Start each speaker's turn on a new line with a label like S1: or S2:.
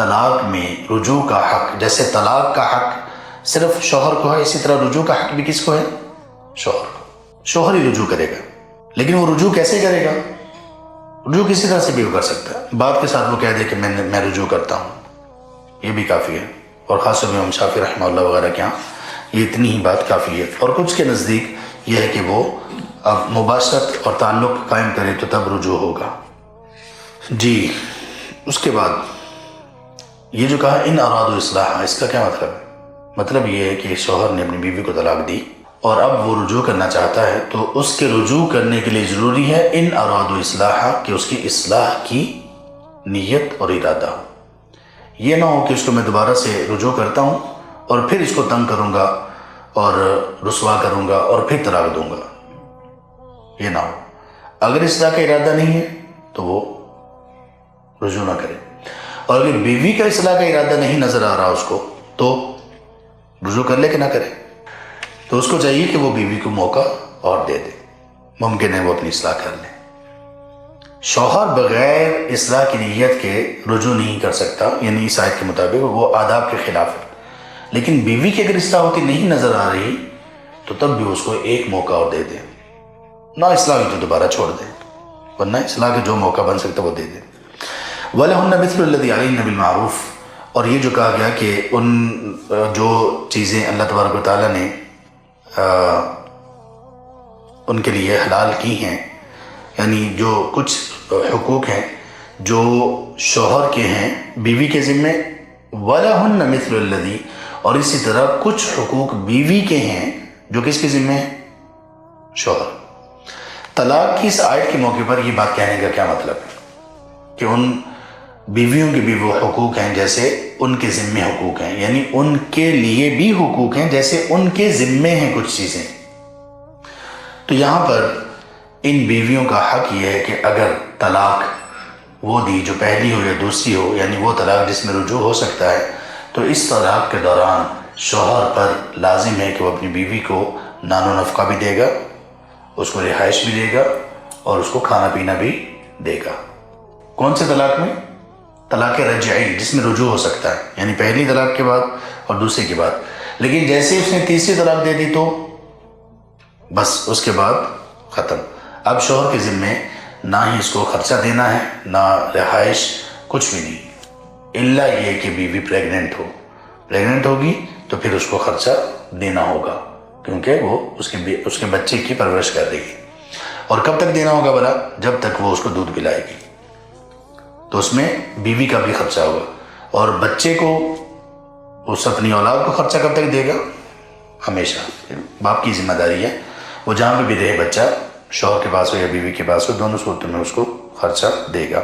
S1: طلاق میں رجوع کا حق، جیسے طلاق کا حق صرف شوہر کو ہے، اسی طرح رجوع کا حق بھی کس کو ہے؟ شوہر کو۔ شوہر ہی رجوع کرے گا، لیکن وہ رجوع کیسے کرے گا؟ رجوع کسی طرح سے بھی وہ کر سکتا ہے، بات کے ساتھ وہ کہہ دے کہ میں رجوع کرتا ہوں، یہ بھی کافی ہے، اور خاص طور پہ امام شافعی رحمہ اللہ وغیرہ کے یہاں یہ اتنی ہی بات کافی ہے، اور کچھ کے نزدیک یہ ہے کہ وہ اب مباشرت اور تعلق قائم کرے تو تب رجوع ہوگا۔ جی، اس کے بعد یہ جو کہا ان ارادوا اصلاح، اس کا کیا مطلب ہے؟ مطلب یہ ہے کہ شوہر نے اپنی بیوی کو طلاق دی اور اب وہ رجوع کرنا چاہتا ہے، تو اس کے رجوع کرنے کے لیے ضروری ہے ان ارادوا اصلاح، کہ اس کی اصلاح کی نیت اور ارادہ ہو۔ یہ نہ ہو کہ اس کو میں دوبارہ سے رجوع کرتا ہوں اور پھر اس کو تنگ کروں گا اور رسوا کروں گا اور پھر طلاق دوں گا، یہ نہ ہو۔ اگر اصلاح کا ارادہ نہیں ہے تو وہ رجوع نہ کرے، اور اگر بیوی کا اصلاح کا ارادہ نہیں نظر آ رہا اس کو تو رجوع کر لے کہ نہ کرے، تو اس کو چاہیے کہ وہ بیوی کو موقع اور دے دے، ممکن ہے وہ اپنی اصلاح کر لے۔ شوہر بغیر اصلاح کی نیت کے رجوع نہیں کر سکتا، یعنی اس آیت کے مطابق وہ آداب کے خلاف ہے، لیکن بیوی کی اگر اصلاح ہوتی نہیں نظر آ رہی تو تب بھی اس کو ایک موقع اور دے دے، نہ اصلاح ہوئی تو دوبارہ چھوڑ دے، ورنہ اصلاح کے جو موقع بن سکتا وہ دے دے۔ وَلَهُنَّ مِثْلُ الَّذِي عَلَيْهِنَّ بِالْمَعْرُوفِ، اور یہ جو کہا گیا کہ ان جو چیزیں اللہ تبارک و تعالیٰ نے ان کے لیے حلال کی ہیں، یعنی جو کچھ حقوق ہیں جو شوہر کے ہیں بیوی کے ذمے، وَلَهُنَّ مِثْلُ الَّذِي، اور اسی طرح کچھ حقوق بیوی کے ہیں جو کس کے ذمے ہیں؟ شوہر۔ طلاق کی اس آیت کے موقع پر یہ بات کہنے کا کیا مطلب ہے؟ کہ ان بیویوں کے بھی وہ حقوق ہیں جیسے ان کے ذمے حقوق ہیں، یعنی ان کے لیے بھی حقوق ہیں جیسے ان کے ذمے ہیں کچھ چیزیں۔ تو یہاں پر ان بیویوں کا حق یہ ہے کہ اگر طلاق وہ دی جو پہلی ہو یا دوسری ہو، یعنی وہ طلاق جس میں رجوع ہو سکتا ہے، تو اس طلاق کے دوران شوہر پر لازم ہے کہ وہ اپنی بیوی کو نان و نفقہ بھی دے گا، اس کو رہائش بھی دے گا اور اس کو کھانا پینا بھی دے گا۔ کون سے طلاق میں؟ طلاق رجعی، جس میں رجوع ہو سکتا ہے، یعنی پہلی طلاق کے بعد اور دوسرے کے بعد، لیکن جیسے اس نے تیسری طلاق دے دی تو بس اس کے بعد ختم۔ اب شوہر کے ذمے نہ ہی اس کو خرچہ دینا ہے، نہ رہائش، کچھ بھی نہیں، الا یہ کہ بیوی پریگننٹ ہوگی تو پھر اس کو خرچہ دینا ہوگا، کیونکہ وہ اس کے بچے کی پرورش کر رہی ہے۔ اور کب تک دینا ہوگا بھلا؟ جب تک وہ اس کو دودھ پلائے گی، تو اس میں بیوی کا بھی خرچہ ہوگا، اور بچے کو اس اپنی اولاد کو خرچہ کب تک دے گا؟ ہمیشہ۔ باپ کی ذمہ داری ہے، وہ جہاں پہ بھی رہے بچہ، شوہر کے پاس ہو یا بیوی کے پاس ہو، دونوں صورتوں میں اس کو خرچہ دے گا۔